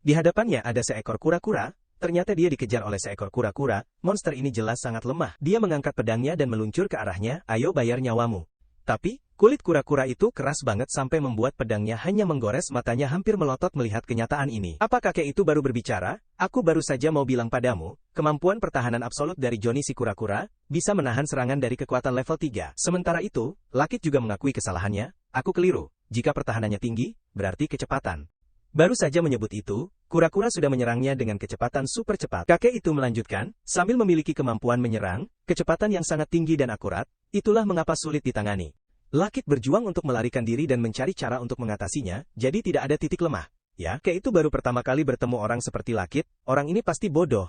Di hadapannya ada seekor kura-kura. Ternyata dia dikejar oleh seekor kura-kura. Monster ini jelas sangat lemah. Dia mengangkat pedangnya dan meluncur ke arahnya. Ayo bayar nyawamu. Tapi, kulit kura-kura itu keras banget sampai membuat pedangnya hanya menggores. Matanya hampir melotot melihat kenyataan ini. Apa kakek itu baru berbicara? Aku baru saja mau bilang padamu, kemampuan pertahanan absolut dari Johnny si kura-kura bisa menahan serangan dari kekuatan level 3. Sementara itu, Lakit juga mengakui kesalahannya. Aku keliru. Jika pertahanannya tinggi, berarti kecepatan. Baru saja menyebut itu, kura-kura sudah menyerangnya dengan kecepatan super cepat. Kakek itu melanjutkan, sambil memiliki kemampuan menyerang, kecepatan yang sangat tinggi dan akurat, itulah mengapa sulit ditangani. Lakit berjuang untuk melarikan diri dan mencari cara untuk mengatasinya, jadi tidak ada titik lemah. Ya, kakek itu baru pertama kali bertemu orang seperti Lakit, orang ini pasti bodoh.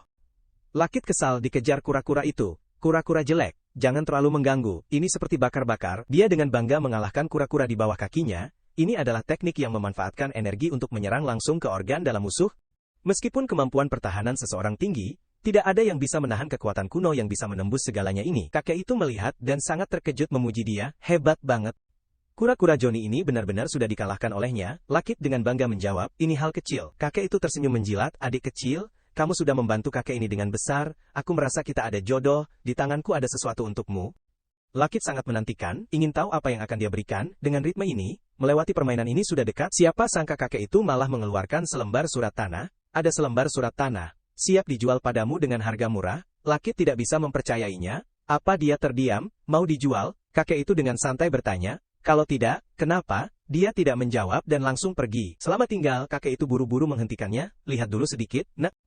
Lakit kesal dikejar kura-kura itu. Kura-kura jelek, jangan terlalu mengganggu, ini seperti bakar-bakar. Dia dengan bangga mengalahkan kura-kura di bawah kakinya. Ini adalah teknik yang memanfaatkan energi untuk menyerang langsung ke organ dalam musuh. Meskipun kemampuan pertahanan seseorang tinggi, tidak ada yang bisa menahan kekuatan kuno yang bisa menembus segalanya ini. Kakek itu melihat dan sangat terkejut memuji dia, hebat banget. Kura-kura Johnny ini benar-benar sudah dikalahkan olehnya. Lakit dengan bangga menjawab, ini hal kecil. Kakek itu tersenyum menjilat, adik kecil, kamu sudah membantu kakek ini dengan besar, aku merasa kita ada jodoh, di tanganku ada sesuatu untukmu. Lakit sangat menantikan, ingin tahu apa yang akan dia berikan. Dengan ritme ini, melewati permainan ini sudah dekat. Siapa sangka kakek itu malah mengeluarkan selembar surat tanah. Ada selembar surat tanah, siap dijual padamu dengan harga murah. Lakit tidak bisa mempercayainya. Apa dia terdiam, mau dijual? Kakek itu dengan santai bertanya, kalau tidak, kenapa? Dia tidak menjawab dan langsung pergi. Selamat tinggal, kakek itu buru-buru menghentikannya. Lihat dulu sedikit, nak.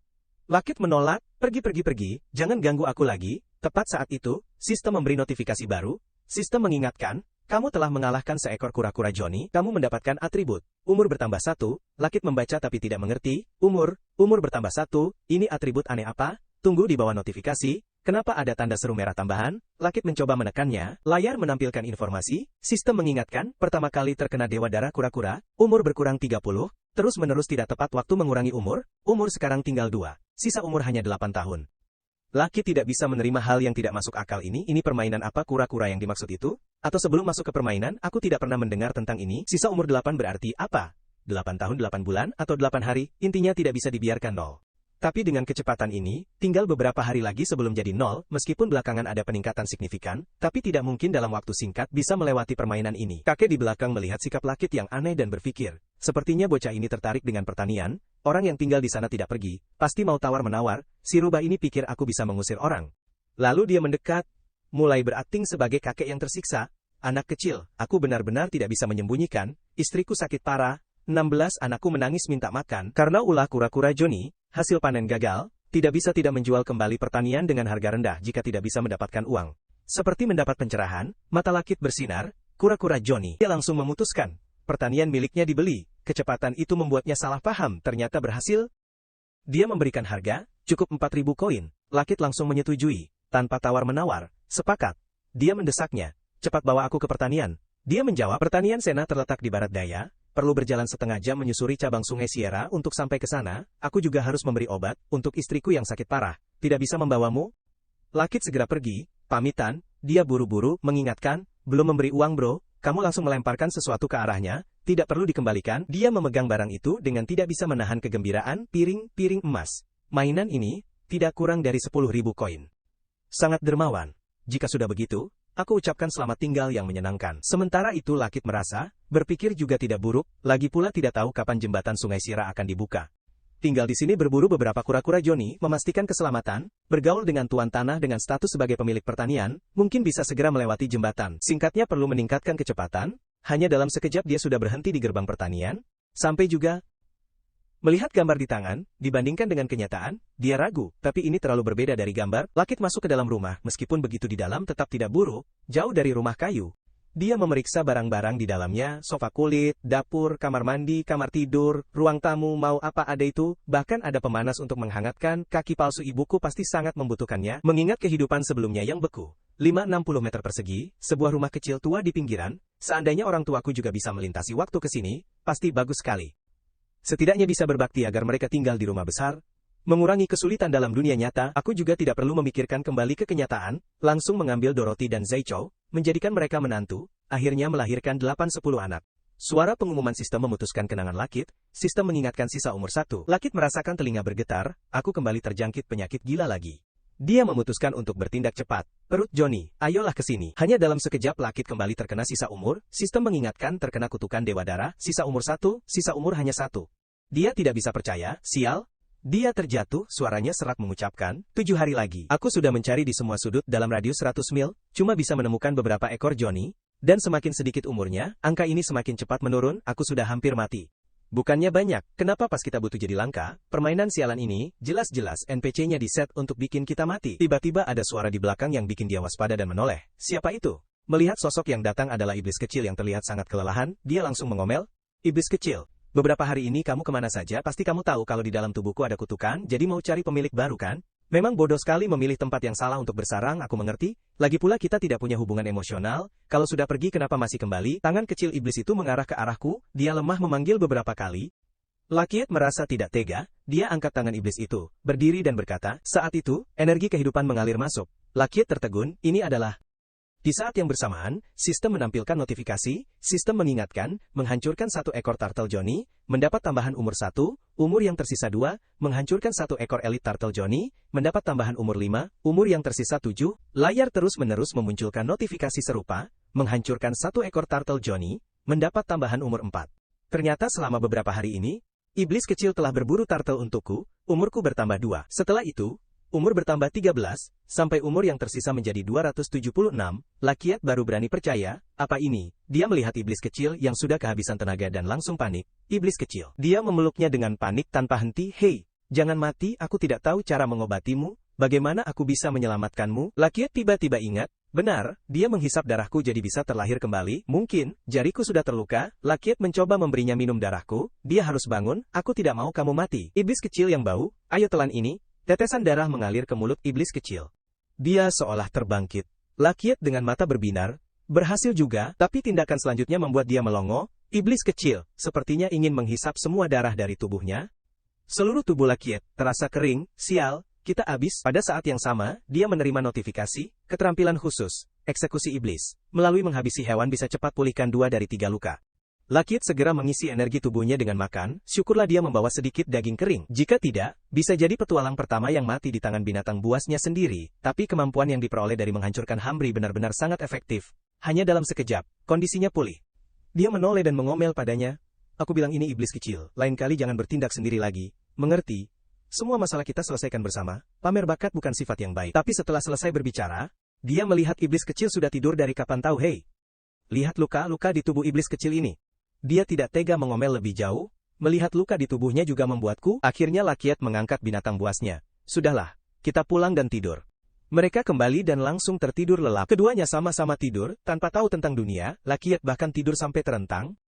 Lakit menolak, pergi, jangan ganggu aku lagi. Tepat saat itu, sistem memberi notifikasi baru. Sistem mengingatkan, kamu telah mengalahkan seekor kura-kura Johnny, kamu mendapatkan atribut. Umur bertambah 1, Lakit membaca tapi tidak mengerti. Umur bertambah 1, ini atribut aneh apa? Tunggu di bawah notifikasi, kenapa ada tanda seru merah tambahan? Lakit mencoba menekannya, layar menampilkan informasi, sistem mengingatkan, pertama kali terkena dewa darah kura-kura, umur berkurang 30, terus-menerus tidak tepat waktu mengurangi umur sekarang tinggal 2, sisa umur hanya 8 tahun. Lakit tidak bisa menerima hal yang tidak masuk akal ini permainan apa kura-kura yang dimaksud itu? Atau sebelum masuk ke permainan, aku tidak pernah mendengar tentang ini, sisa umur 8 berarti apa? 8 tahun 8 bulan, atau 8 hari, intinya tidak bisa dibiarkan 0. Tapi dengan kecepatan ini, tinggal beberapa hari lagi sebelum jadi 0, meskipun belakangan ada peningkatan signifikan, tapi tidak mungkin dalam waktu singkat bisa melewati permainan ini. Kakek di belakang melihat sikap Lakit yang aneh dan berpikir, sepertinya bocah ini tertarik dengan pertanian, orang yang tinggal di sana tidak pergi, pasti mau tawar-menawar, si rubah ini pikir aku bisa mengusir orang. Lalu dia mendekat, mulai berakting sebagai kakek yang tersiksa, anak kecil, aku benar-benar tidak bisa menyembunyikan, istriku sakit parah, 16 anakku menangis minta makan, karena ulah kura-kura Johnny. Hasil panen gagal, tidak menjual kembali pertanian dengan harga rendah jika tidak bisa mendapatkan uang. Seperti mendapat pencerahan, mata Lakit bersinar, kura-kura Johnny. Dia langsung memutuskan, pertanian miliknya dibeli, kecepatan itu membuatnya salah paham, ternyata berhasil. Dia memberikan harga, cukup 4.000 koin, Lakit langsung menyetujui, tanpa tawar-menawar, sepakat. Dia mendesaknya, cepat bawa aku ke pertanian. Dia menjawab, pertanian Sena terletak di barat daya, perlu berjalan setengah jam menyusuri cabang sungai Sierra untuk sampai ke sana, aku juga harus memberi obat, untuk istriku yang sakit parah, tidak bisa membawamu? Lakit segera pergi, pamitan, dia buru-buru, mengingatkan, belum memberi uang bro, kamu langsung melemparkan sesuatu ke arahnya, tidak perlu dikembalikan, dia memegang barang itu dengan tidak bisa menahan kegembiraan, piring emas. Mainan ini, tidak kurang dari 10.000 koin. Sangat dermawan. Jika sudah begitu, aku ucapkan selamat tinggal yang menyenangkan. Sementara itu Lakit merasa, berpikir juga tidak buruk, lagi pula tidak tahu kapan jembatan sungai Sierra akan dibuka. Tinggal di sini berburu beberapa kura-kura Johnny, memastikan keselamatan, bergaul dengan tuan tanah dengan status sebagai pemilik pertanian, mungkin bisa segera melewati jembatan. Singkatnya perlu meningkatkan kecepatan, hanya dalam sekejap dia sudah berhenti di gerbang pertanian, sampai juga melihat gambar di tangan, dibandingkan dengan kenyataan, dia ragu, tapi ini terlalu berbeda dari gambar. Lakit masuk ke dalam rumah, meskipun begitu di dalam tetap tidak buruk, jauh dari rumah kayu. Dia memeriksa barang-barang di dalamnya, sofa kulit, dapur, kamar mandi, kamar tidur, ruang tamu, mau apa ada itu, bahkan ada pemanas untuk menghangatkan, kaki palsu ibuku pasti sangat membutuhkannya, mengingat kehidupan sebelumnya yang beku. 560 meter persegi, sebuah rumah kecil tua di pinggiran, seandainya orang tuaku juga bisa melintasi waktu ke sini, pasti bagus sekali. Setidaknya bisa berbakti agar mereka tinggal di rumah besar, mengurangi kesulitan dalam dunia nyata. Aku juga tidak perlu memikirkan kembali ke kenyataan, langsung mengambil Dorothy dan Zaichou, menjadikan mereka menantu, akhirnya melahirkan 8-10 anak. Suara pengumuman sistem memutuskan kenangan Lakit, sistem mengingatkan sisa umur 1. Lakit merasakan telinga bergetar, aku kembali terjangkit penyakit gila lagi. Dia memutuskan untuk bertindak cepat. Perut Johnny, ayolah ke sini. Hanya dalam sekejap Lakit kembali terkena sisa umur, sistem mengingatkan terkena kutukan Dewa Darah, sisa umur 1, sisa umur hanya 1. Dia tidak bisa percaya, sial. Dia terjatuh, suaranya serak mengucapkan, 7 hari lagi. Aku sudah mencari di semua sudut dalam radius 100 mil, cuma bisa menemukan beberapa ekor Johnny. Dan semakin sedikit umurnya, angka ini semakin cepat menurun, aku sudah hampir mati. Bukannya banyak, kenapa pas kita butuh jadi langka? Permainan sialan ini, jelas-jelas NPC-nya di-set untuk bikin kita mati. Tiba-tiba ada suara di belakang yang bikin dia waspada dan menoleh. Siapa itu? Melihat sosok yang datang adalah iblis kecil yang terlihat sangat kelelahan, dia langsung mengomel. Iblis kecil, beberapa hari ini kamu kemana saja? Pasti kamu tahu kalau di dalam tubuhku ada kutukan, jadi mau cari pemilik baru kan? Memang bodoh sekali memilih tempat yang salah untuk bersarang, aku mengerti. Lagi pula kita tidak punya hubungan emosional, kalau sudah pergi kenapa masih kembali? Tangan kecil iblis itu mengarah ke arahku, dia lemah memanggil beberapa kali. Lakit merasa tidak tega, dia angkat tangan iblis itu, berdiri dan berkata, saat itu, energi kehidupan mengalir masuk. Lakit tertegun, ini adalah... Di saat yang bersamaan, sistem menampilkan notifikasi, sistem mengingatkan, menghancurkan 1 ekor Turtle Johnny, mendapat tambahan umur 1, umur yang tersisa 2, menghancurkan 1 ekor Elite Turtle Johnny, mendapat tambahan umur 5, umur yang tersisa 7, layar terus-menerus memunculkan notifikasi serupa, menghancurkan 1 ekor Turtle Johnny, mendapat tambahan umur 4. Ternyata selama beberapa hari ini, iblis kecil telah berburu turtle untukku, umurku bertambah 2. Setelah itu, umur bertambah 13, sampai umur yang tersisa menjadi 276, Lakit baru berani percaya, apa ini? Dia melihat iblis kecil yang sudah kehabisan tenaga dan langsung panik. Iblis kecil. Dia memeluknya dengan panik tanpa henti, hei, jangan mati, aku tidak tahu cara mengobatimu, bagaimana aku bisa menyelamatkanmu? Lakit tiba-tiba ingat, benar, dia menghisap darahku jadi bisa terlahir kembali, mungkin, jariku sudah terluka, Lakit mencoba memberinya minum darahku, dia harus bangun, aku tidak mau kamu mati. Iblis kecil yang bau, ayo telan ini. Tetesan darah mengalir ke mulut iblis kecil. Dia seolah terbangkit. Lakit dengan mata berbinar, berhasil juga, tapi tindakan selanjutnya membuat dia melongo. Iblis kecil, sepertinya ingin menghisap semua darah dari tubuhnya. Seluruh tubuh Lakit terasa kering, sial, kita habis. Pada saat yang sama, dia menerima notifikasi, keterampilan khusus, eksekusi iblis. Melalui menghabisi hewan bisa cepat pulihkan 2 dari 3 luka. Lakit segera mengisi energi tubuhnya dengan makan, syukurlah dia membawa sedikit daging kering. Jika tidak, bisa jadi petualang pertama yang mati di tangan binatang buasnya sendiri, tapi kemampuan yang diperoleh dari menghancurkan Hambri benar-benar sangat efektif. Hanya dalam sekejap, kondisinya pulih. Dia menoleh dan mengomel padanya, aku bilang ini iblis kecil, lain kali jangan bertindak sendiri lagi, mengerti? Semua masalah kita selesaikan bersama, pamer bakat bukan sifat yang baik. Tapi setelah selesai berbicara, dia melihat iblis kecil sudah tidur dari kapan tahu, hei. Lihat luka-luka di tubuh iblis kecil ini. Dia tidak tega mengomel lebih jauh, melihat luka di tubuhnya juga membuatku, akhirnya Lakit mengangkat binatang buasnya. Sudahlah, kita pulang dan tidur. Mereka kembali dan langsung tertidur lelap. Keduanya sama-sama tidur, tanpa tahu tentang dunia, Lakit bahkan tidur sampai terentang.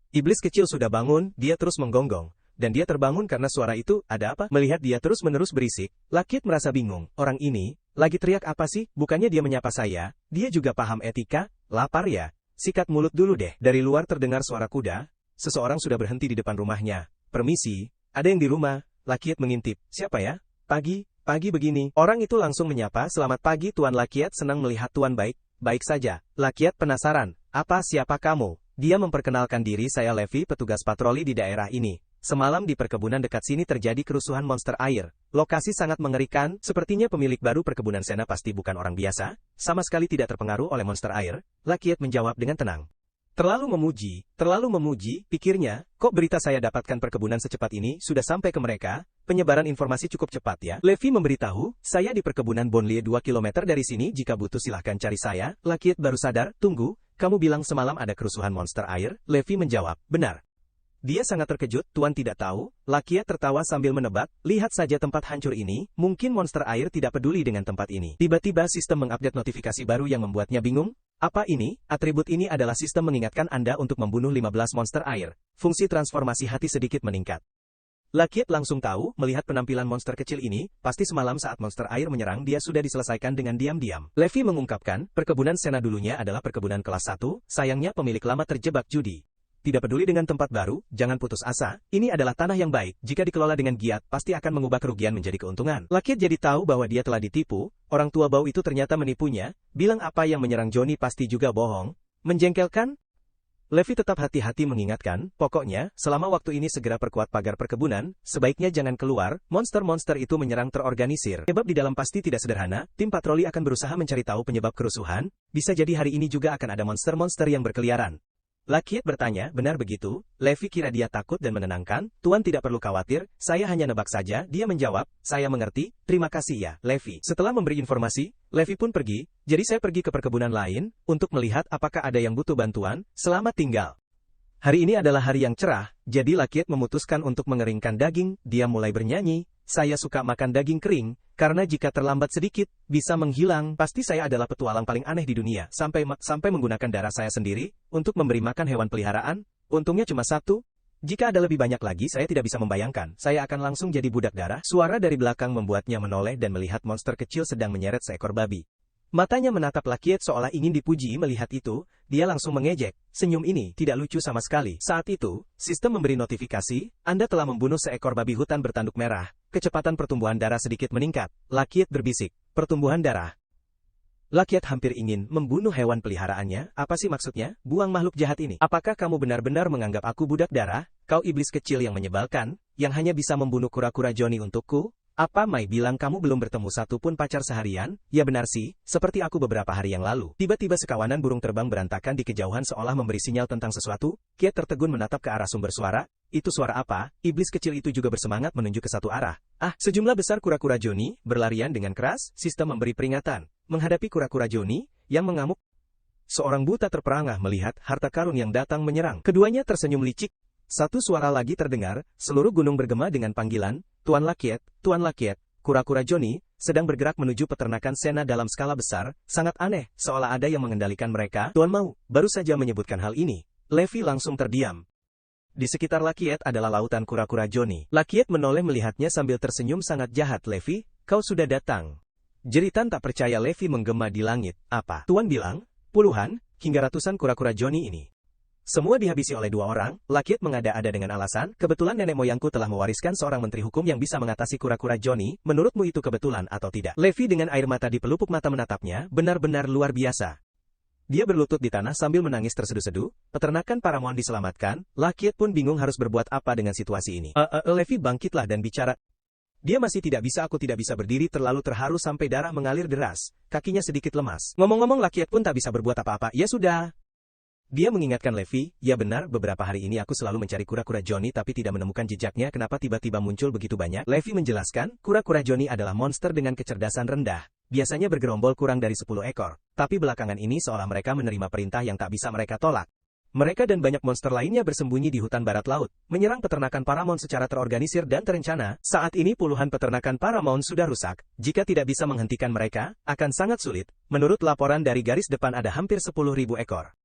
Iblis kecil sudah bangun, dia terus menggonggong. Dan dia terbangun karena suara itu, ada apa? Melihat dia terus-menerus berisik, Lakit merasa bingung. Orang ini, lagi teriak apa sih? Bukannya dia menyapa saya, dia juga paham etika, lapar ya? Sikat mulut dulu deh. Dari luar terdengar suara kuda, seseorang sudah berhenti di depan rumahnya. Permisi, ada yang di rumah? Lakit mengintip. Siapa ya? Pagi begini. Orang itu langsung menyapa, selamat pagi Tuan Lakit, senang melihat Tuan baik. Baik saja. Lakit penasaran, siapa kamu? Dia memperkenalkan diri, saya Levi, petugas patroli di daerah ini. Semalam di perkebunan dekat sini terjadi kerusuhan monster air. Lokasi sangat mengerikan, sepertinya pemilik baru perkebunan Sena pasti bukan orang biasa, sama sekali tidak terpengaruh oleh monster air. Lakit menjawab dengan tenang. Terlalu memuji, pikirnya, kok berita saya dapatkan perkebunan secepat ini sudah sampai ke mereka, penyebaran informasi cukup cepat ya. Levi memberitahu, saya di perkebunan Bonlie 2 km dari sini, jika butuh silahkan cari saya. Lakit baru sadar, tunggu, kamu bilang semalam ada kerusuhan monster air? Levi menjawab, benar. Dia sangat terkejut, Tuan tidak tahu. Lakit tertawa sambil menebak, lihat saja tempat hancur ini, mungkin monster air tidak peduli dengan tempat ini. Tiba-tiba sistem mengupdate notifikasi baru yang membuatnya bingung. Apa ini? Atribut ini adalah sistem mengingatkan Anda untuk membunuh 15 monster air. Fungsi transformasi hati sedikit meningkat. Lakit langsung tahu, melihat penampilan monster kecil ini, pasti semalam saat monster air menyerang dia sudah diselesaikan dengan diam-diam. Levi mengungkapkan, perkebunan Sena dulunya adalah perkebunan kelas 1, sayangnya pemilik lama terjebak judi. Tidak peduli dengan tempat baru, jangan putus asa, ini adalah tanah yang baik, jika dikelola dengan giat, pasti akan mengubah kerugian menjadi keuntungan. Lakit jadi tahu bahwa dia telah ditipu, orang tua bau itu ternyata menipunya, bilang apa yang menyerang Johnny pasti juga bohong, menjengkelkan. Levi tetap hati-hati mengingatkan, pokoknya, selama waktu ini segera perkuat pagar perkebunan, sebaiknya jangan keluar, monster-monster itu menyerang terorganisir. Penyebab di dalam pasti tidak sederhana, tim patroli akan berusaha mencari tahu penyebab kerusuhan, bisa jadi hari ini juga akan ada monster-monster yang berkeliaran. Lakiet bertanya, benar begitu? Levi kira dia takut dan menenangkan, Tuan tidak perlu khawatir, saya hanya nebak saja. Dia menjawab, saya mengerti, terima kasih ya, Levi. Setelah memberi informasi, Levi pun pergi, jadi saya pergi ke perkebunan lain, untuk melihat apakah ada yang butuh bantuan. Selamat tinggal. Hari ini adalah hari yang cerah, jadi Lakiet memutuskan untuk mengeringkan daging. Dia mulai bernyanyi, saya suka makan daging kering, karena jika terlambat sedikit, bisa menghilang. Pasti saya adalah petualang paling aneh di dunia, sampai menggunakan darah saya sendiri, untuk memberi makan hewan peliharaan. Untungnya cuma satu. Jika ada lebih banyak lagi saya tidak bisa membayangkan, saya akan langsung jadi budak darah. Suara dari belakang membuatnya menoleh dan melihat monster kecil sedang menyeret seekor babi. Matanya menatap Lakiet seolah ingin dipuji. Melihat itu, dia langsung mengejek. Senyum ini tidak lucu sama sekali. Saat itu, sistem memberi notifikasi, Anda telah membunuh seekor babi hutan bertanduk merah. Kecepatan pertumbuhan darah sedikit meningkat. Lakiet berbisik, pertumbuhan darah. Lakiet hampir ingin membunuh hewan peliharaannya. Apa sih maksudnya? Buang makhluk jahat ini. Apakah kamu benar-benar menganggap aku budak darah? Kau iblis kecil yang menyebalkan, yang hanya bisa membunuh kura-kura Johnny untukku? Apa Mai bilang kamu belum bertemu satu pun pacar seharian? Ya benar sih, seperti aku beberapa hari yang lalu. Tiba-tiba sekawanan burung terbang berantakan di kejauhan seolah memberi sinyal tentang sesuatu. Kiet tertegun menatap ke arah sumber suara. Itu suara apa? Iblis kecil itu juga bersemangat menuju ke satu arah. Sejumlah besar kura-kura Johnny berlarian dengan keras. Sistem memberi peringatan. Menghadapi kura-kura Johnny yang mengamuk. Seorang buta terperangah melihat harta karun yang datang menyerang. Keduanya tersenyum licik. Satu suara lagi terdengar, seluruh gunung bergema dengan panggilan, Tuan Lakiet, kura-kura Johnny, sedang bergerak menuju peternakan Sena dalam skala besar, sangat aneh, seolah ada yang mengendalikan mereka. Tuan mau, baru saja menyebutkan hal ini. Levi langsung terdiam. Di sekitar Lakiet adalah lautan kura-kura Johnny. Lakiet menoleh melihatnya sambil tersenyum sangat jahat. Levi, kau sudah datang. Jeritan tak percaya Levi menggema di langit. Apa? Tuan bilang, puluhan, hingga ratusan kura-kura Johnny ini. Semua dihabisi oleh dua orang. Lakiet mengada-ada dengan alasan, kebetulan nenek moyangku telah mewariskan seorang menteri hukum yang bisa mengatasi kura-kura Johnny. Menurutmu itu kebetulan atau tidak? Levi dengan air mata di pelupuk mata menatapnya, benar-benar luar biasa. Dia berlutut di tanah sambil menangis terseduh-seduh. Peternakan Paramount diselamatkan. Lakiet pun bingung harus berbuat apa dengan situasi ini. Levi bangkitlah dan bicara. Dia masih tidak bisa. Aku tidak bisa berdiri, terlalu terharu sampai darah mengalir deras. Kakinya sedikit lemas. Ngomong-ngomong Lakiet pun tak bisa berbuat apa-apa. Ya sudah. Dia mengingatkan Levi, ya benar, beberapa hari ini aku selalu mencari kura-kura Johnny tapi tidak menemukan jejaknya. Kenapa tiba-tiba muncul begitu banyak? Levi menjelaskan, kura-kura Johnny adalah monster dengan kecerdasan rendah. Biasanya bergerombol kurang dari 10 ekor. Tapi belakangan ini seolah mereka menerima perintah yang tak bisa mereka tolak. Mereka dan banyak monster lainnya bersembunyi di hutan barat laut, menyerang peternakan Paramount secara terorganisir dan terencana. Saat ini puluhan peternakan Paramount sudah rusak. Jika tidak bisa menghentikan mereka, akan sangat sulit. Menurut laporan dari garis depan ada hampir 10.000 ekor.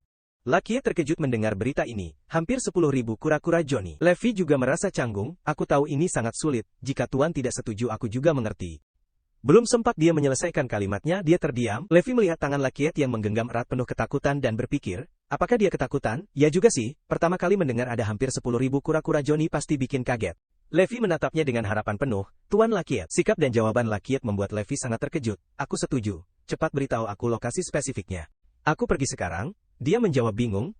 Lakiet terkejut mendengar berita ini, hampir 10.000 kura-kura Johnny. Levi juga merasa canggung, aku tahu ini sangat sulit, jika Tuan tidak setuju aku juga mengerti. Belum sempat dia menyelesaikan kalimatnya, dia terdiam. Levi melihat tangan Lakiet yang menggenggam erat penuh ketakutan dan berpikir, apakah dia ketakutan? Ya juga sih, pertama kali mendengar ada hampir 10.000 kura-kura Johnny pasti bikin kaget. Levi menatapnya dengan harapan penuh, Tuan Lakiet. Sikap dan jawaban Lakiet membuat Levi sangat terkejut. Aku setuju, cepat beritahu aku lokasi spesifiknya. Aku pergi sekarang. Dia menjawab bingung,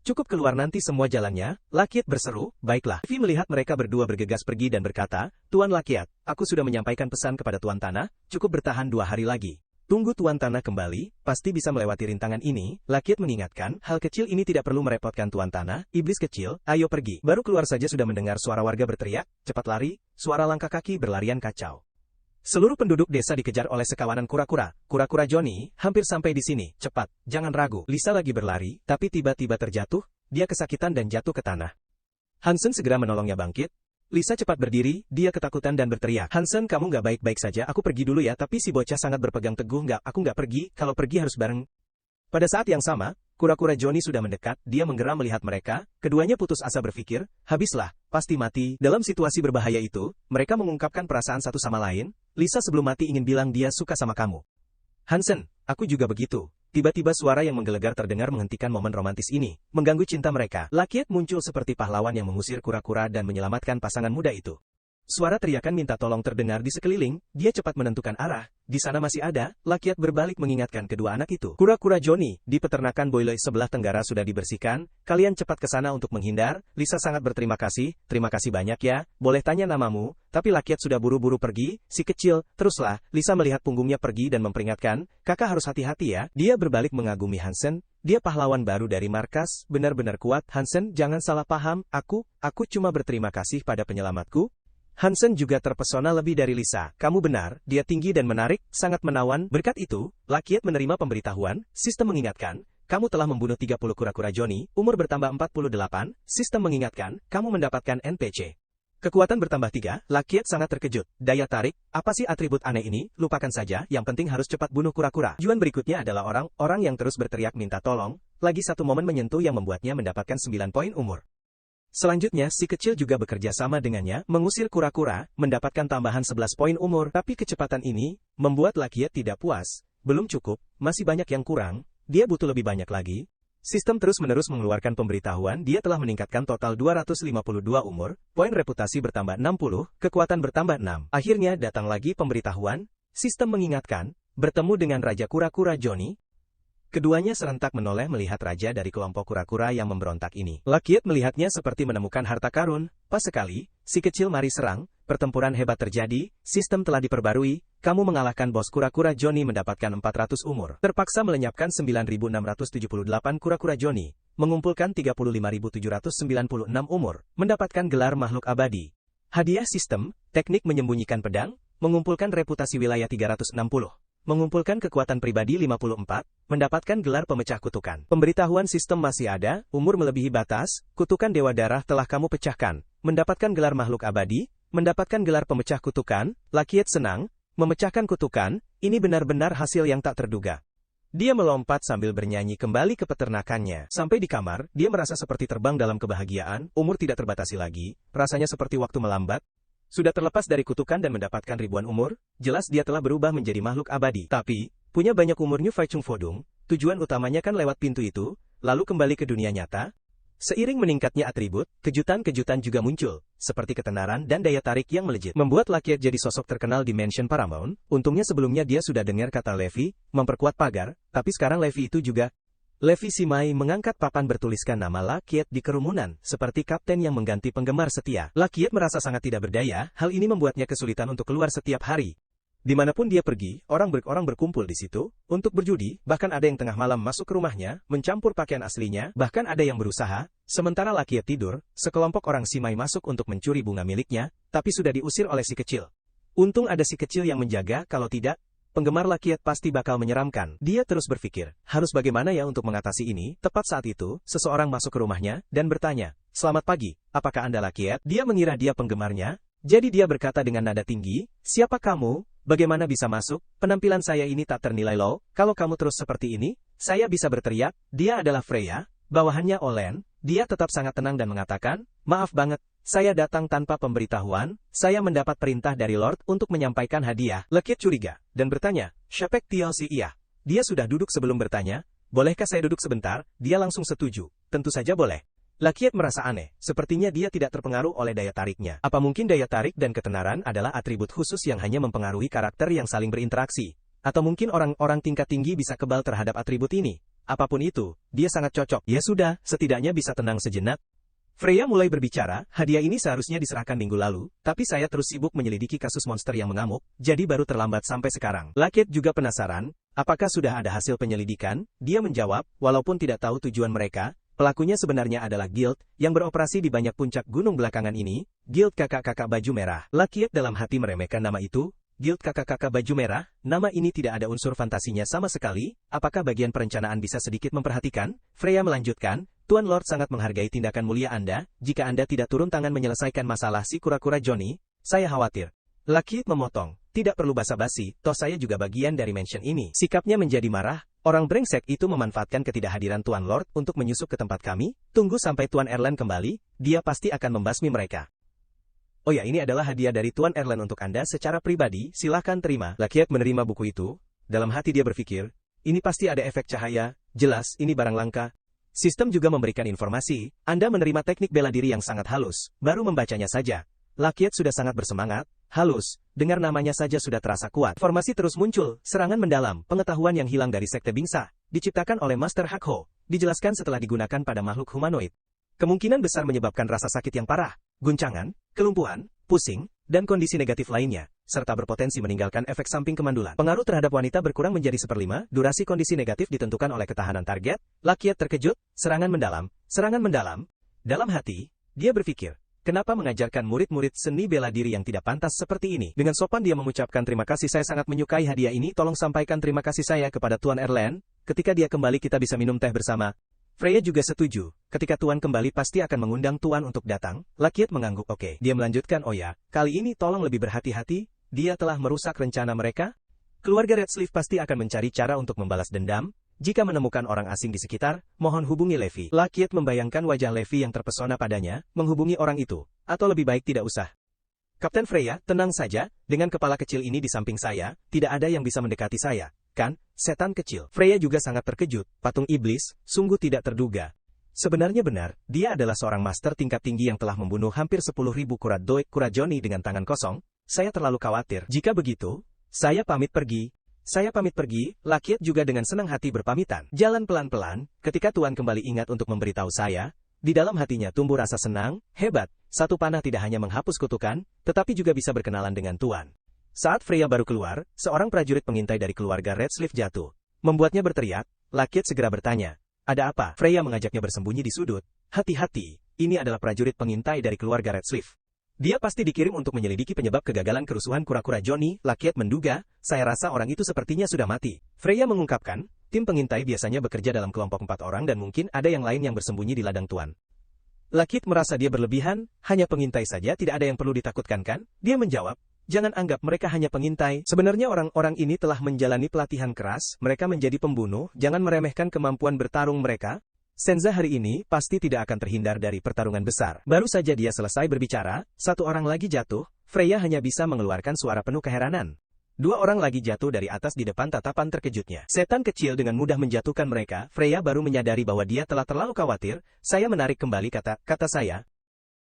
cukup keluar nanti semua jalannya. Lakiet berseru, baiklah. Levi melihat mereka berdua bergegas pergi dan berkata, Tuan Lakiet, aku sudah menyampaikan pesan kepada Tuan Tanah, cukup bertahan 2 hari lagi. Tunggu Tuan Tanah kembali, pasti bisa melewati rintangan ini. Lakiet mengingatkan, hal kecil ini tidak perlu merepotkan Tuan Tanah. Iblis kecil, ayo pergi. Baru keluar saja sudah mendengar suara warga berteriak, cepat lari, suara langkah kaki berlarian kacau. Seluruh penduduk desa dikejar oleh sekawanan kura-kura. Kura-kura Johnny, hampir sampai di sini. Cepat, jangan ragu. Lisa lagi berlari, tapi tiba-tiba terjatuh. Dia kesakitan dan jatuh ke tanah. Hansen segera menolongnya bangkit. Lisa cepat berdiri, dia ketakutan dan berteriak. Hansen, kamu nggak baik-baik saja? Aku pergi dulu ya. Tapi si bocah sangat berpegang teguh. Aku nggak pergi. Kalau pergi harus bareng. Pada saat yang sama, kura-kura Johnny sudah mendekat. Dia menggeram melihat mereka. Keduanya putus asa berpikir, habislah, pasti mati. Dalam situasi berbahaya itu, mereka mengungkapkan perasaan satu sama lain. Lisa sebelum mati ingin bilang dia suka sama kamu. Hansen, aku juga begitu. Tiba-tiba suara yang menggelegar terdengar menghentikan momen romantis ini, mengganggu cinta mereka. Lakiet muncul seperti pahlawan yang mengusir kura-kura dan menyelamatkan pasangan muda itu. Suara teriakan minta tolong terdengar di sekeliling, dia cepat menentukan arah. Di sana masih ada, Lakiat berbalik mengingatkan kedua anak itu. Kura-kura Johnny, di peternakan Boyle sebelah tenggara sudah dibersihkan, kalian cepat ke sana untuk menghindar. Lisa sangat berterima kasih banyak ya, boleh tanya namamu, tapi Lakiat sudah buru-buru pergi, si kecil, teruslah. Lisa melihat punggungnya pergi dan memperingatkan, kakak harus hati-hati ya. Dia berbalik mengagumi Hansen, dia pahlawan baru dari markas, benar-benar kuat. Hansen, jangan salah paham, aku cuma berterima kasih pada penyelamatku. Hansen juga terpesona lebih dari Lisa. Kamu benar, dia tinggi dan menarik, sangat menawan. Berkat itu, Lakiat menerima pemberitahuan, sistem mengingatkan, kamu telah membunuh 30 kura-kura Johnny, umur bertambah 48, sistem mengingatkan, kamu mendapatkan NPC. Kekuatan bertambah 3, Lakiat sangat terkejut. Daya tarik, apa sih atribut aneh ini? Lupakan saja, yang penting harus cepat bunuh kura-kura. Tujuan berikutnya adalah orang yang terus berteriak minta tolong, lagi satu momen menyentuh yang membuatnya mendapatkan 9 poin umur. Selanjutnya, si kecil juga bekerja sama dengannya, mengusir kura-kura, mendapatkan tambahan 11 poin umur. Tapi kecepatan ini membuat Lakiat tidak puas. Belum cukup, masih banyak yang kurang, dia butuh lebih banyak lagi. Sistem terus-menerus mengeluarkan pemberitahuan, dia telah meningkatkan total 252 umur, poin reputasi bertambah 60, kekuatan bertambah 6. Akhirnya datang lagi pemberitahuan, sistem mengingatkan, bertemu dengan Raja Kura-Kura Johnny. Keduanya serentak menoleh melihat raja dari kelompok kura-kura yang memberontak ini. Lakiat melihatnya seperti menemukan harta karun. Pas sekali, si kecil mari serang, pertempuran hebat terjadi, sistem telah diperbarui, kamu mengalahkan bos kura-kura Johnny mendapatkan 400 umur. Terpaksa melenyapkan 9.678 kura-kura Johnny, mengumpulkan 35.796 umur, mendapatkan gelar makhluk abadi. Hadiah sistem, teknik menyembunyikan pedang, mengumpulkan reputasi wilayah 360. Mengumpulkan kekuatan pribadi 54, mendapatkan gelar pemecah kutukan. Pemberitahuan sistem masih ada, umur melebihi batas, kutukan Dewa Darah telah kamu pecahkan, mendapatkan gelar makhluk abadi, mendapatkan gelar pemecah kutukan. Lakiat senang, memecahkan kutukan, ini benar-benar hasil yang tak terduga. Dia melompat sambil bernyanyi kembali ke peternakannya. Sampai di kamar, dia merasa seperti terbang dalam kebahagiaan, umur tidak terbatasi lagi, rasanya seperti waktu melambat. Sudah terlepas dari kutukan dan mendapatkan ribuan umur, jelas dia telah berubah menjadi makhluk abadi. Tapi, punya banyak umur New Faichung Fodong, tujuan utamanya kan lewat pintu itu, lalu kembali ke dunia nyata. Seiring meningkatnya atribut, kejutan-kejutan juga muncul, seperti ketenaran dan daya tarik yang melejit. Membuat Lakiat jadi sosok terkenal di Mansion Paramount. Untungnya sebelumnya dia sudah dengar kata Levi, memperkuat pagar, tapi sekarang Levi itu juga. Levi Simai mengangkat papan bertuliskan nama Lakiat di kerumunan, seperti kapten yang mengganti penggemar setia. Lakiat merasa sangat tidak berdaya, hal ini membuatnya kesulitan untuk keluar setiap hari. Dimanapun dia pergi, orang berkumpul di situ, untuk berjudi, bahkan ada yang tengah malam masuk ke rumahnya, mencampur pakaian aslinya, bahkan ada yang berusaha. Sementara Lakiat tidur, sekelompok orang Simai masuk untuk mencuri bunga miliknya, tapi sudah diusir oleh si kecil. Untung ada si kecil yang menjaga, kalau tidak, penggemar Lakiat pasti bakal menyeramkan. Dia terus berpikir, harus bagaimana ya untuk mengatasi ini. Tepat saat itu, seseorang masuk ke rumahnya, dan bertanya, selamat pagi, apakah Anda Lakiat? Dia mengira dia penggemarnya, jadi dia berkata dengan nada tinggi, siapa kamu? Bagaimana bisa masuk? Penampilan saya ini tak ternilai loh, kalau kamu terus seperti ini, saya bisa berteriak. Dia adalah Freya, bawahannya Olen. Dia tetap sangat tenang dan mengatakan, maaf banget, saya datang tanpa pemberitahuan, saya mendapat perintah dari Lord untuk menyampaikan hadiah. Lakiat curiga, dan bertanya, Shepek TLC iya. Dia sudah duduk sebelum bertanya, bolehkah saya duduk sebentar? Dia langsung setuju, tentu saja boleh. Lakiat merasa aneh, sepertinya dia tidak terpengaruh oleh daya tariknya. Apa mungkin daya tarik dan ketenaran adalah atribut khusus yang hanya mempengaruhi karakter yang saling berinteraksi? Atau mungkin orang-orang tingkat tinggi bisa kebal terhadap atribut ini? Apapun itu, dia sangat cocok. Ya sudah, setidaknya bisa tenang sejenak. Freya mulai berbicara, hadiah ini seharusnya diserahkan minggu lalu, tapi saya terus sibuk menyelidiki kasus monster yang mengamuk, jadi baru terlambat sampai sekarang. Lakiat juga penasaran, apakah sudah ada hasil penyelidikan? Dia menjawab, walaupun tidak tahu tujuan mereka, pelakunya sebenarnya adalah Guild, yang beroperasi di banyak puncak gunung belakangan ini, Guild Kakak-Kakak Baju Merah. Lakiat dalam hati meremehkan nama itu, Guild Kakak-Kakak Baju Merah, nama ini tidak ada unsur fantasinya sama sekali, apakah bagian perencanaan bisa sedikit memperhatikan? Freya melanjutkan, Tuan Lord sangat menghargai tindakan mulia Anda, jika Anda tidak turun tangan menyelesaikan masalah si kura-kura Johnny, saya khawatir. Lakiat memotong, tidak perlu basa-basi, toh saya juga bagian dari mansion ini. Sikapnya menjadi marah, orang brengsek itu memanfaatkan ketidakhadiran Tuan Lord untuk menyusup ke tempat kami, tunggu sampai Tuan Erlen kembali, dia pasti akan membasmi mereka. Oh ya, ini adalah hadiah dari Tuan Erlen untuk Anda secara pribadi, silahkan terima. Lakiat menerima buku itu, dalam hati dia berpikir, ini pasti ada efek cahaya, jelas ini barang langka. Sistem juga memberikan informasi, Anda menerima teknik bela diri yang sangat halus, baru membacanya saja. Lakiet sudah sangat bersemangat, halus, dengar namanya saja sudah terasa kuat. Formasi terus muncul, serangan mendalam, pengetahuan yang hilang dari Sekte Bingsa, diciptakan oleh Master Hakho, dijelaskan setelah digunakan pada makhluk humanoid. Kemungkinan besar menyebabkan rasa sakit yang parah, guncangan, kelumpuhan, pusing, dan kondisi negatif lainnya, serta berpotensi meninggalkan efek samping kemandulan. Pengaruh terhadap wanita berkurang menjadi 1/5, durasi kondisi negatif ditentukan oleh ketahanan target. Lakiet terkejut, serangan mendalam, serangan mendalam. Dalam hati, dia berpikir, kenapa mengajarkan murid-murid seni bela diri yang tidak pantas seperti ini? Dengan sopan dia mengucapkan terima kasih, saya sangat menyukai hadiah ini, tolong sampaikan terima kasih saya kepada Tuan Erlen, ketika dia kembali kita bisa minum teh bersama. Freya juga setuju, ketika Tuan kembali pasti akan mengundang Tuan untuk datang. Lakiet mengangguk oke. Dia melanjutkan, oh ya, kali ini tolong lebih berhati-hati, dia telah merusak rencana mereka. Keluarga Red Sleeve pasti akan mencari cara untuk membalas dendam. Jika menemukan orang asing di sekitar, mohon hubungi Levi. Lakiet membayangkan wajah Levi yang terpesona padanya, menghubungi orang itu, atau lebih baik tidak usah. Kapten Freya, tenang saja, dengan kepala kecil ini di samping saya, tidak ada yang bisa mendekati saya. Kan, setan kecil. Freya juga sangat terkejut, patung iblis, sungguh tidak terduga. Sebenarnya benar, dia adalah seorang master tingkat tinggi yang telah membunuh hampir 10.000 Kuradoik Kurajoni dengan tangan kosong. Saya terlalu khawatir. Jika begitu, saya pamit pergi. Saya pamit pergi. Lakiet juga dengan senang hati berpamitan. Jalan pelan-pelan, ketika Tuan kembali ingat untuk memberitahu saya, di dalam hatinya tumbuh rasa senang, hebat, satu panah tidak hanya menghapus kutukan, tetapi juga bisa berkenalan dengan Tuan. Saat Freya baru keluar, seorang prajurit pengintai dari keluarga Red Sleeve jatuh. Membuatnya berteriak, Lakiet segera bertanya, ada apa? Freya mengajaknya bersembunyi di sudut. Hati-hati, ini adalah prajurit pengintai dari keluarga Red Sleeve. Dia pasti dikirim untuk menyelidiki penyebab kegagalan kerusuhan kura-kura Johnny. Lakiet menduga, saya rasa orang itu sepertinya sudah mati. Freya mengungkapkan, tim pengintai biasanya bekerja dalam kelompok 4 orang dan mungkin ada yang lain yang bersembunyi di ladang Tuan. Lakiet merasa dia berlebihan, hanya pengintai saja tidak ada yang perlu ditakutkan kan? Dia menjawab, jangan anggap mereka hanya pengintai. Sebenarnya orang-orang ini telah menjalani pelatihan keras, mereka menjadi pembunuh, jangan meremehkan kemampuan bertarung mereka. Senza hari ini pasti tidak akan terhindar dari pertarungan besar. Baru saja dia selesai berbicara, satu orang lagi jatuh, Freya hanya bisa mengeluarkan suara penuh keheranan. 2 orang lagi jatuh dari atas di depan tatapan terkejutnya. Setan kecil dengan mudah menjatuhkan mereka. Freya baru menyadari bahwa dia telah terlalu khawatir. Saya menarik kembali kata saya.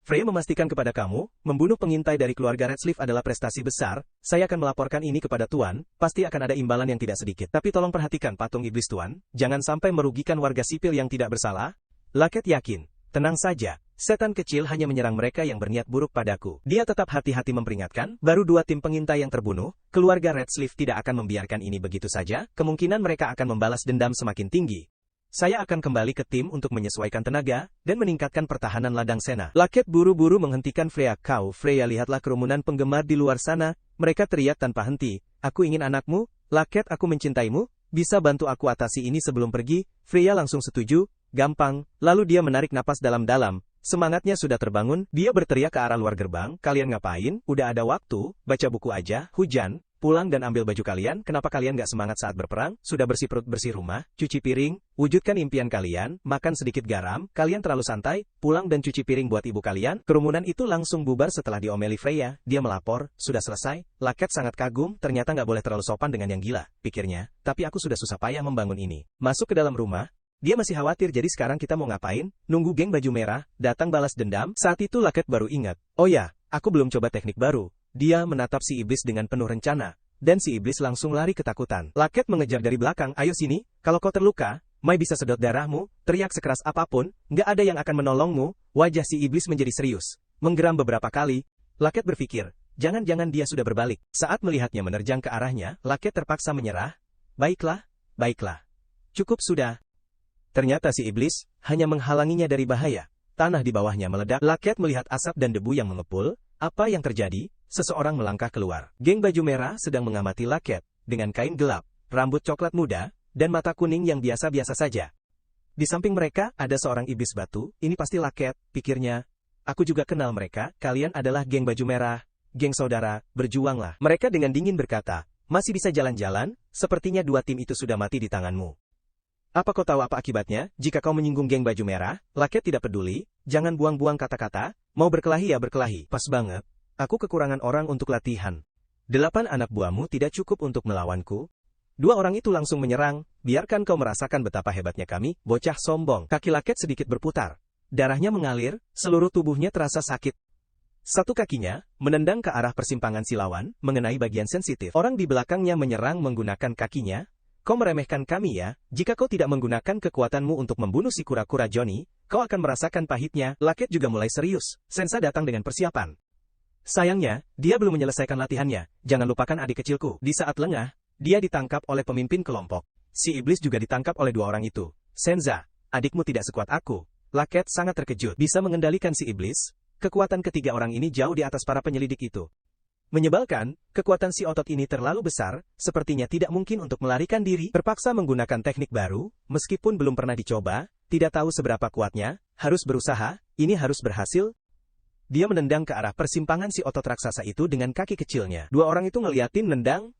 Freya memastikan kepada kamu, membunuh pengintai dari keluarga Red Sleeve adalah prestasi besar. Saya akan melaporkan ini kepada Tuan, pasti akan ada imbalan yang tidak sedikit. Tapi tolong perhatikan patung iblis Tuan, jangan sampai merugikan warga sipil yang tidak bersalah. Lakiet yakin, tenang saja, setan kecil hanya menyerang mereka yang berniat buruk padaku. Dia tetap hati-hati memperingatkan, baru 2 tim pengintai yang terbunuh, keluarga Red Sleeve tidak akan membiarkan ini begitu saja, kemungkinan mereka akan membalas dendam semakin tinggi. Saya akan kembali ke tim untuk menyesuaikan tenaga, dan meningkatkan pertahanan ladang Sena. Lakiet buru-buru menghentikan Freya. Freya lihatlah kerumunan penggemar di luar sana, mereka teriak tanpa henti. Aku ingin anakmu, Lakiet aku mencintaimu, bisa bantu aku atasi ini sebelum pergi? Freya langsung setuju, gampang, lalu dia menarik napas dalam-dalam. Semangatnya sudah terbangun, dia berteriak ke arah luar gerbang, kalian ngapain? Udah ada waktu, baca buku aja, hujan. Pulang dan ambil baju kalian, kenapa kalian gak semangat saat berperang? Sudah bersih perut bersih rumah, cuci piring, wujudkan impian kalian, makan sedikit garam, kalian terlalu santai, pulang dan cuci piring buat ibu kalian. Kerumunan itu langsung bubar setelah diomeli Freya, dia melapor, sudah selesai. Lakiet sangat kagum, ternyata gak boleh terlalu sopan dengan yang gila, pikirnya, tapi aku sudah susah payah membangun ini. Masuk ke dalam rumah, dia masih khawatir jadi sekarang kita mau ngapain? Nunggu geng baju merah, datang balas dendam? Saat itu Lakiet baru ingat, oh ya, aku belum coba teknik baru. Dia menatap si iblis dengan penuh rencana, dan si iblis langsung lari ketakutan. Lakiet mengejar dari belakang, ayo sini, kalau kau terluka, Mai bisa sedot darahmu, teriak sekeras apapun, nggak ada yang akan menolongmu. Wajah si iblis menjadi serius, menggeram beberapa kali. Lakiet berpikir, jangan-jangan dia sudah berbalik. Saat melihatnya menerjang ke arahnya, Lakiet terpaksa menyerah. Baiklah, baiklah. Cukup sudah. Ternyata si iblis hanya menghalanginya dari bahaya. Tanah di bawahnya meledak. Lakiet melihat asap dan debu yang mengepul. Apa yang terjadi? Seseorang melangkah keluar. Geng baju merah sedang mengamati Lakiet, dengan kain gelap, rambut coklat muda, dan mata kuning yang biasa-biasa saja. Di samping mereka, ada seorang iblis batu, ini pasti Lakiet, pikirnya. Aku juga kenal mereka, kalian adalah geng baju merah, geng saudara, berjuanglah. Mereka dengan dingin berkata, masih bisa jalan-jalan, sepertinya 2 tim itu sudah mati di tanganmu. Apa kau tahu apa akibatnya, jika kau menyinggung geng baju merah? Lakiet tidak peduli, jangan buang-buang kata-kata, mau berkelahi ya berkelahi. Pas banget. Aku kekurangan orang untuk latihan. 8 anak buahmu tidak cukup untuk melawanku. 2 orang itu langsung menyerang, biarkan kau merasakan betapa hebatnya kami, bocah sombong. Kaki Lakiet sedikit berputar. Darahnya mengalir, seluruh tubuhnya terasa sakit. Satu kakinya menendang ke arah persimpangan si lawan, mengenai bagian sensitif. Orang di belakangnya menyerang menggunakan kakinya. Kau meremehkan kami ya? Jika kau tidak menggunakan kekuatanmu untuk membunuh si kura-kura Johnny, kau akan merasakan pahitnya. Laket juga mulai serius. Sensa datang dengan persiapan. Sayangnya, dia belum menyelesaikan latihannya. Jangan lupakan adik kecilku. Di saat lengah, dia ditangkap oleh pemimpin kelompok. Si iblis juga ditangkap oleh dua orang itu. Senza, adikmu tidak sekuat aku. Laket sangat terkejut. Bisa mengendalikan si iblis? Kekuatan ketiga orang ini jauh di atas para penyelidik itu. Menyebalkan, kekuatan si otot ini terlalu besar, sepertinya tidak mungkin untuk melarikan diri. Terpaksa menggunakan teknik baru, meskipun belum pernah dicoba, tidak tahu seberapa kuatnya, harus berusaha, ini harus berhasil. Dia menendang ke arah persimpangan si otot raksasa itu dengan kaki kecilnya. Dua orang itu ngeliatin nendang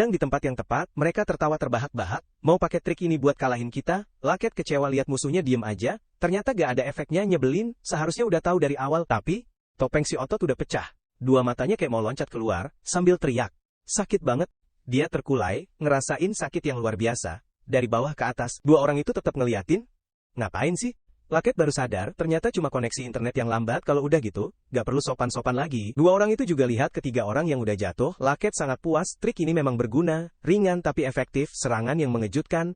di tempat yang tepat, mereka tertawa terbahak-bahak, mau pakai trik ini buat kalahin kita. Laket kecewa lihat musuhnya diem aja, ternyata gak ada efeknya, nyebelin, seharusnya udah tahu dari awal. Tapi, topeng si otot udah pecah. Dua matanya kayak mau loncat keluar, sambil teriak. Sakit banget. Dia terkulai, ngerasain sakit yang luar biasa. Dari bawah ke atas, dua orang itu tetap ngeliatin. Ngapain sih? Laket baru sadar, ternyata cuma koneksi internet yang lambat. Kalau udah gitu, gak perlu sopan-sopan lagi. Dua orang itu juga lihat ketiga orang yang udah jatuh. Laket sangat puas, trik ini memang berguna, ringan tapi efektif, serangan yang mengejutkan.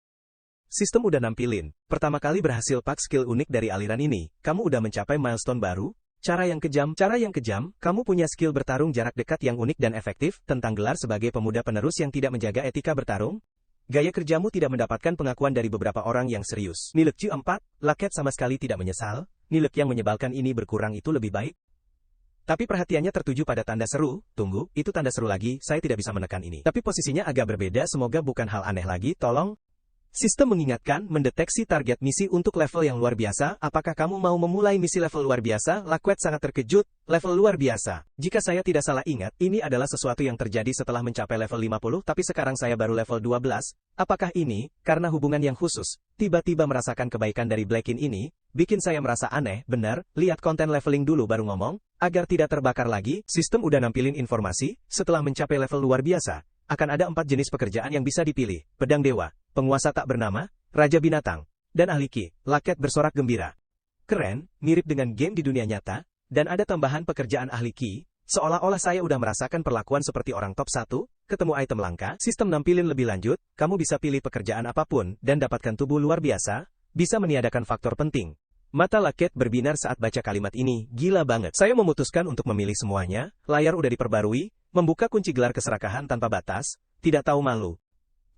Sistem udah nampilin, pertama kali berhasil pak skill unik dari aliran ini, kamu udah mencapai milestone baru. Cara yang kejam, kamu punya skill bertarung jarak dekat yang unik dan efektif, tentang gelar sebagai pemuda penerus yang tidak menjaga etika bertarung. Gaya kerjamu tidak mendapatkan pengakuan dari beberapa orang yang serius. Nilek Q 4, Laket sama sekali tidak menyesal, nilek yang menyebalkan ini berkurang itu lebih baik. Tapi perhatiannya tertuju pada tanda seru, tunggu, itu tanda seru lagi, saya tidak bisa menekan ini. Tapi posisinya agak berbeda, semoga bukan hal aneh lagi, tolong. Sistem mengingatkan, mendeteksi target misi untuk level yang luar biasa. Apakah kamu mau memulai misi level luar biasa? Laket sangat terkejut, level luar biasa. Jika saya tidak salah ingat, ini adalah sesuatu yang terjadi setelah mencapai level 50, tapi sekarang saya baru level 12. Apakah ini, karena hubungan yang khusus, tiba-tiba merasakan kebaikan dari Blackin ini, bikin saya merasa aneh, benar, lihat konten leveling dulu baru ngomong, agar tidak terbakar lagi. Sistem udah nampilin informasi, setelah mencapai level luar biasa, akan ada 4 jenis pekerjaan yang bisa dipilih, pedang dewa, penguasa tak bernama, raja binatang, dan ahli ki. Laket bersorak gembira. Keren, mirip dengan game di dunia nyata, dan ada tambahan pekerjaan ahli ki, seolah-olah saya udah merasakan perlakuan seperti orang top 1, ketemu item langka. Sistem nampilin lebih lanjut, kamu bisa pilih pekerjaan apapun, dan dapatkan tubuh luar biasa, bisa meniadakan faktor penting. Mata Laket berbinar saat baca kalimat ini, gila banget. Saya memutuskan untuk memilih semuanya, layar udah diperbarui, membuka kunci gelar keserakahan tanpa batas, tidak tahu malu.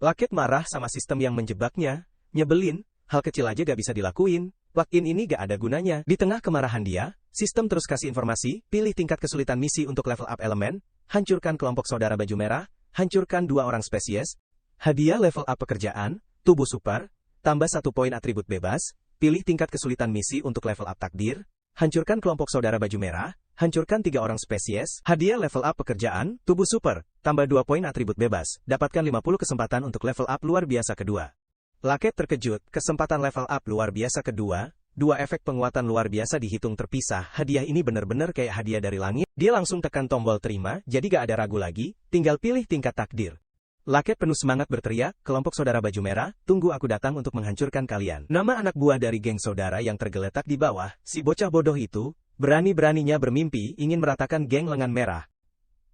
Laket marah sama sistem yang menjebaknya, nyebelin, hal kecil aja gak bisa dilakuin, plugin ini gak ada gunanya. Di tengah kemarahan dia, sistem terus kasih informasi, pilih tingkat kesulitan misi untuk level up elemen, hancurkan kelompok saudara baju merah, hancurkan 2 orang spesies, hadiah level up pekerjaan, tubuh super, tambah 1 poin atribut bebas, pilih tingkat kesulitan misi untuk level up takdir, hancurkan kelompok saudara baju merah, hancurkan 3 orang spesies, hadiah level up pekerjaan, tubuh super, tambah 2 poin atribut bebas, dapatkan 50 kesempatan untuk level up luar biasa kedua. Laket terkejut, kesempatan level up luar biasa kedua, 2 efek penguatan luar biasa dihitung terpisah, hadiah ini benar-benar kayak hadiah dari langit. Dia langsung tekan tombol terima, jadi gak ada ragu lagi, tinggal pilih tingkat takdir. Laket penuh semangat berteriak, kelompok saudara baju merah, tunggu aku datang untuk menghancurkan kalian. Nama anak buah dari geng saudara yang tergeletak di bawah, si bocah bodoh itu, berani-beraninya bermimpi ingin meratakan geng lengan merah.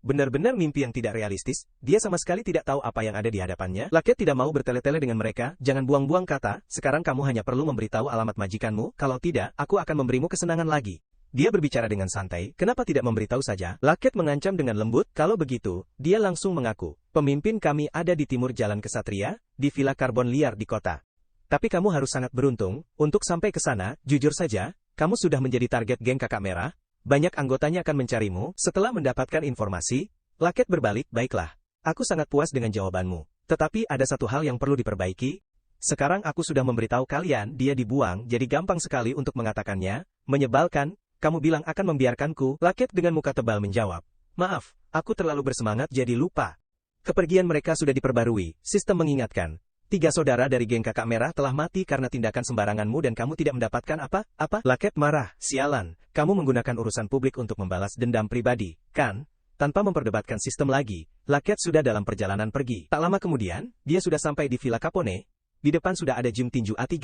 Benar-benar mimpi yang tidak realistis, dia sama sekali tidak tahu apa yang ada di hadapannya. Laket tidak mau bertele-tele dengan mereka, jangan buang-buang kata, sekarang kamu hanya perlu memberitahu alamat majikanmu, kalau tidak, aku akan memberimu kesenangan lagi. Dia berbicara dengan santai, kenapa tidak memberitahu saja? Laket mengancam dengan lembut, kalau begitu, dia langsung mengaku, pemimpin kami ada di timur Jalan Kesatria, di Villa Karbon Liar di kota. Tapi kamu harus sangat beruntung, untuk sampai ke sana, jujur saja, kamu sudah menjadi target geng kakak merah, banyak anggotanya akan mencarimu. Setelah mendapatkan informasi, Laket berbalik, baiklah, aku sangat puas dengan jawabanmu. Tetapi ada satu hal yang perlu diperbaiki. Sekarang aku sudah memberitahu kalian, dia dibuang, jadi gampang sekali untuk mengatakannya, menyebalkan, kamu bilang akan membiarkanku. Laket dengan muka tebal menjawab, maaf, aku terlalu bersemangat jadi lupa. Kepergian mereka sudah diperbarui, sistem mengingatkan. 3 saudara dari geng kakak merah telah mati karena tindakan sembaranganmu dan kamu tidak mendapatkan apa? Laket marah, sialan, kamu menggunakan urusan publik untuk membalas dendam pribadi, kan? Tanpa memperdebatkan sistem lagi, Laket sudah dalam perjalanan pergi. Tak lama kemudian, dia sudah sampai di Villa Capone, di depan sudah ada gym tinju A3.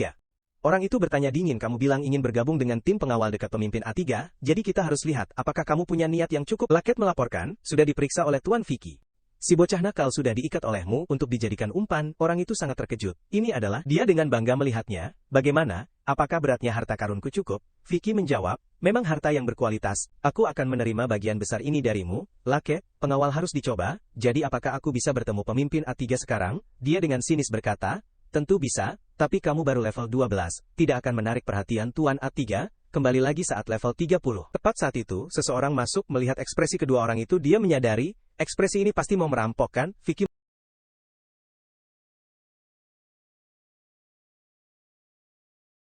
Orang itu bertanya dingin, kamu bilang ingin bergabung dengan tim pengawal dekat pemimpin A3, jadi kita harus lihat apakah kamu punya niat yang cukup. Laket melaporkan, sudah diperiksa oleh Tuan Vicky. Si bocah nakal sudah diikat olehmu untuk dijadikan umpan. Orang itu sangat terkejut. Ini adalah dia dengan bangga melihatnya. Bagaimana? Apakah beratnya harta karunku cukup? Vicky menjawab, memang harta yang berkualitas. Aku akan menerima bagian besar ini darimu. Laket, pengawal harus dicoba. Jadi apakah aku bisa bertemu pemimpin A3 sekarang? Dia dengan sinis berkata, tentu bisa, tapi kamu baru level 12. Tidak akan menarik perhatian Tuan A3. Kembali lagi saat level 30. Tepat saat itu, seseorang masuk. Melihat ekspresi kedua orang itu, dia menyadari, ekspresi ini pasti mau merampok kan? Vicky